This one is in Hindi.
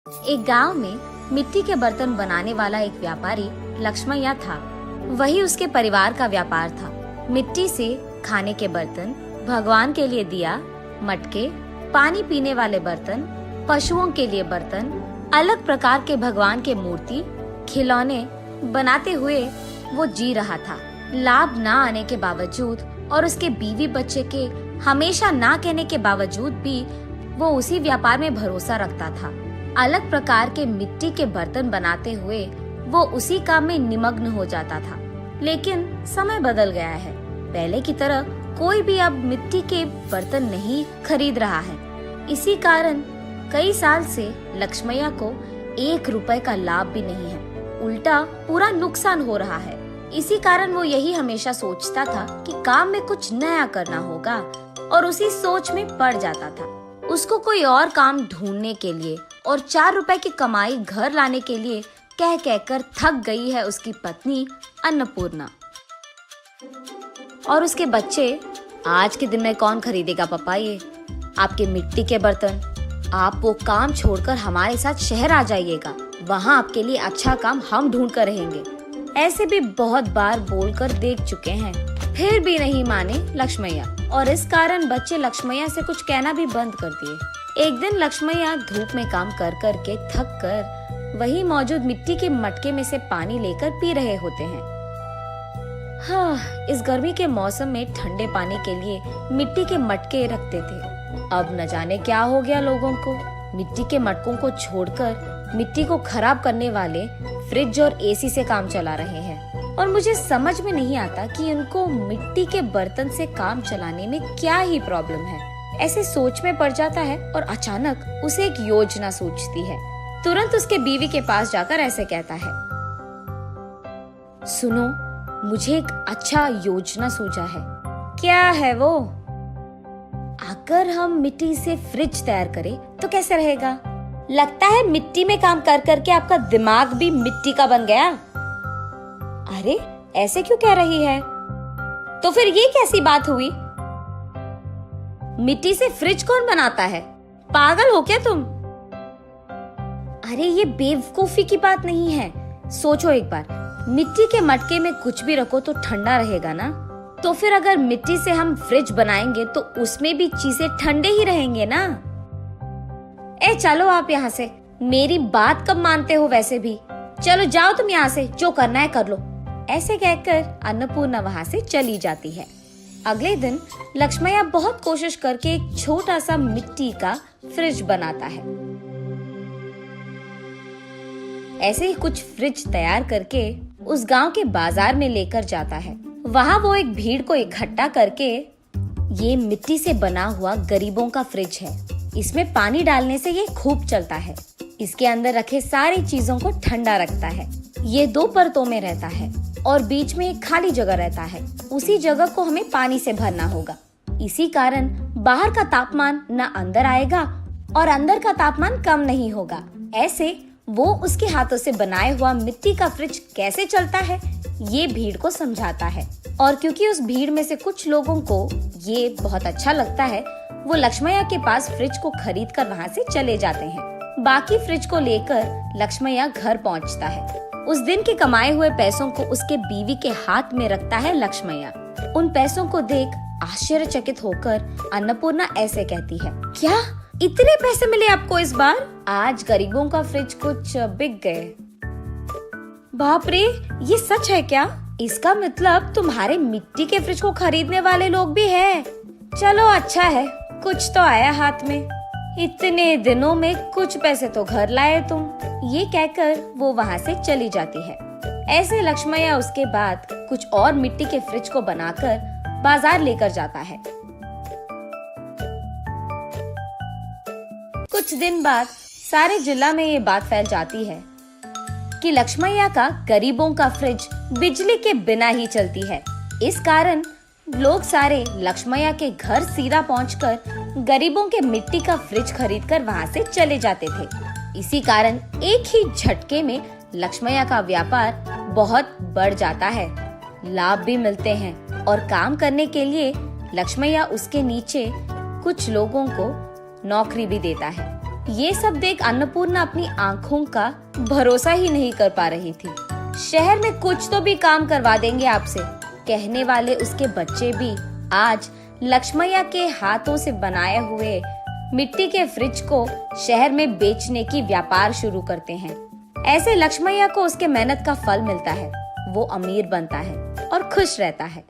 एक गांव में मिट्टी के बर्तन बनाने वाला एक व्यापारी लक्ष्मैया था। वही उसके परिवार का व्यापार था। मिट्टी से खाने के बर्तन, भगवान के लिए दिया, मटके, पानी पीने वाले बर्तन, पशुओं के लिए बर्तन, अलग प्रकार के भगवान के मूर्ति, खिलौने बनाते हुए वो जी रहा था। लाभ ना आने के बावजूद और उसके बीवी बच्चे के हमेशा ना कहने के बावजूद भी वो उसी व्यापार में भरोसा रखता था। अलग प्रकार के मिट्टी के बर्तन बनाते हुए वो उसी काम में निमग्न हो जाता था। लेकिन समय बदल गया है। पहले की तरह कोई भी अब मिट्टी के बर्तन नहीं खरीद रहा है। इसी कारण कई साल से लक्ष्मैया को 1 रुपए का लाभ भी नहीं है। उल्टा पूरा नुकसान हो रहा है। इसी कारण वो यही हमेशा सोचता था कि काम में कुछ नया करना होगा और उसी सोच में पड़ जाता था। उसको कोई और काम ढूंढने के लिए और 4 रुपए की कमाई घर लाने के लिए कह कहकर थक गई है उसकी पत्नी अन्नपूर्णा। और उसके बच्चे, आज के दिन में कौन खरीदेगा पापा ये आपके मिट्टी के बर्तन? आप वो काम छोड़कर हमारे साथ शहर आ जाइएगा, वहाँ आपके लिए अच्छा काम हम ढूंढ कर रहेंगे। ऐसे भी बहुत बार बोलकर देख चुके हैं, फिर भी नहीं माने लक्ष्मैया। और इस कारण बच्चे लक्ष्मैया से कुछ कहना भी बंद कर दिए। एक दिन लक्ष्मैया धूप में काम कर कर के थक कर वही मौजूद मिट्टी के मटके में से पानी लेकर पी रहे होते हैं। हाँ, इस गर्मी के मौसम में ठंडे पानी के लिए मिट्टी के मटके रखते थे। अब न जाने क्या हो गया लोगों को। मिट्टी के मटकों को छोड़कर मिट्टी को खराब करने वाले फ्रिज और एसी से काम चला रहे हैं। और मुझे समझ में नहीं आता कि उनको मिट्टी के बर्तन से काम चलाने में क्या ही प्रॉब्लम है। ऐसे सोच में पड़ जाता है और अचानक उसे एक योजना सूझती है। तुरंत उसके बीवी के पास जाकर ऐसे कहता है, सुनो, मुझे एक अच्छा योजना सूझा है। क्या है वो? अगर हम मिट्टी से फ्रिज तैयार करें तो कैसे रहेगा? लगता है मिट्टी में काम कर करके आपका दिमाग भी मिट्टी का बन गया। अरे, ऐसे क्यों कह रही है? तो फिर ये कैसी बात हुई? मिट्टी से फ्रिज कौन बनाता है? पागल हो क्या तुम? अरे, ये बेवकूफी की बात नहीं है। सोचो एक बार, मिट्टी के मटके में कुछ भी रखो तो ठंडा रहेगा ना। तो फिर अगर मिट्टी से हम फ्रिज बनाएंगे तो उसमें भी चीजें ठंडे ही रहेंगे ना। चलो आप यहाँ से, मेरी बात कब मानते हो वैसे भी। चलो जाओ तुम यहाँ से, जो करना है कर लो। ऐसे कहकर अन्नपूर्णा वहाँ से चली जाती है। अगले दिन लक्ष्मैया बहुत कोशिश करके एक छोटा सा मिट्टी का फ्रिज बनाता है। ऐसे ही कुछ फ्रिज तैयार करके उस गांव के बाजार में लेकर जाता है। वहाँ वो एक भीड़ को इकट्ठा करके, ये मिट्टी से बना हुआ गरीबों का फ्रिज है। इसमें पानी डालने से ये खूब चलता है। इसके अंदर रखे सारी चीजों को ठंडा रखता है। ये 2 परतों में रहता है और बीच में एक खाली जगह रहता है। उसी जगह को हमें पानी से भरना होगा। इसी कारण बाहर का तापमान न अंदर आएगा और अंदर का तापमान कम नहीं होगा। ऐसे वो उसके हाथों से बनाए हुआ मिट्टी का फ्रिज कैसे चलता है ये भीड़ को समझाता है। और क्योंकि उस भीड़ में से कुछ लोगों को ये बहुत अच्छा लगता है, वो लक्ष्मैया के पास फ्रिज को खरीद कर वहाँ से चले जाते हैं। बाकी फ्रिज को लेकर लक्ष्मैया घर पहुँचता है। उस दिन के कमाए हुए पैसों को उसके बीवी के हाथ में रखता है लक्ष्मैया। उन पैसों को देख आश्चर्यचकित होकर अन्नपूर्णा ऐसे कहती है, क्या इतने पैसे मिले आपको इस बार? आज गरीबों का फ्रिज कुछ बिक गए। बाप रे, ये सच है क्या? इसका मतलब तुम्हारे मिट्टी के फ्रिज को खरीदने वाले लोग भी हैं। चलो अच्छा है, कुछ तो आया हाथ में। इतने दिनों में कुछ पैसे तो घर लाए तुम। ये कहकर वो वहाँ से चली जाती है। ऐसे लक्ष्मैया उसके बाद कुछ और मिट्टी के फ्रिज को बनाकर बाजार लेकर जाता है। कुछ दिन बाद सारे जिला में ये बात फैल जाती है कि लक्ष्मैया का गरीबों का फ्रिज बिजली के बिना ही चलती है। इस कारण लोग सारे लक्ष्मैया के घर सीधा पहुंचकर गरीबों के मिट्टी का फ्रिज खरीदकर वहां से चले जाते थे। इसी कारण एक ही झटके में लक्ष्मैया का व्यापार बहुत बढ़ जाता है। लाभ भी मिलते हैं और काम करने के लिए लक्ष्मैया उसके नीचे कुछ लोगों को नौकरी भी देता है। ये सब देख अन्नपूर्णा अपनी आंखों का भरोसा ही नहीं कर पा रही थी। शहर में कुछ तो भी काम करवा देंगे आपसे, कहने वाले उसके बच्चे भी आज लक्ष्मैया के हाथों से बनाए हुए मिट्टी के फ्रिज को शहर में बेचने की व्यापार शुरू करते हैं। ऐसे लक्ष्मैया को उसके मेहनत का फल मिलता है, वो अमीर बनता है और खुश रहता है।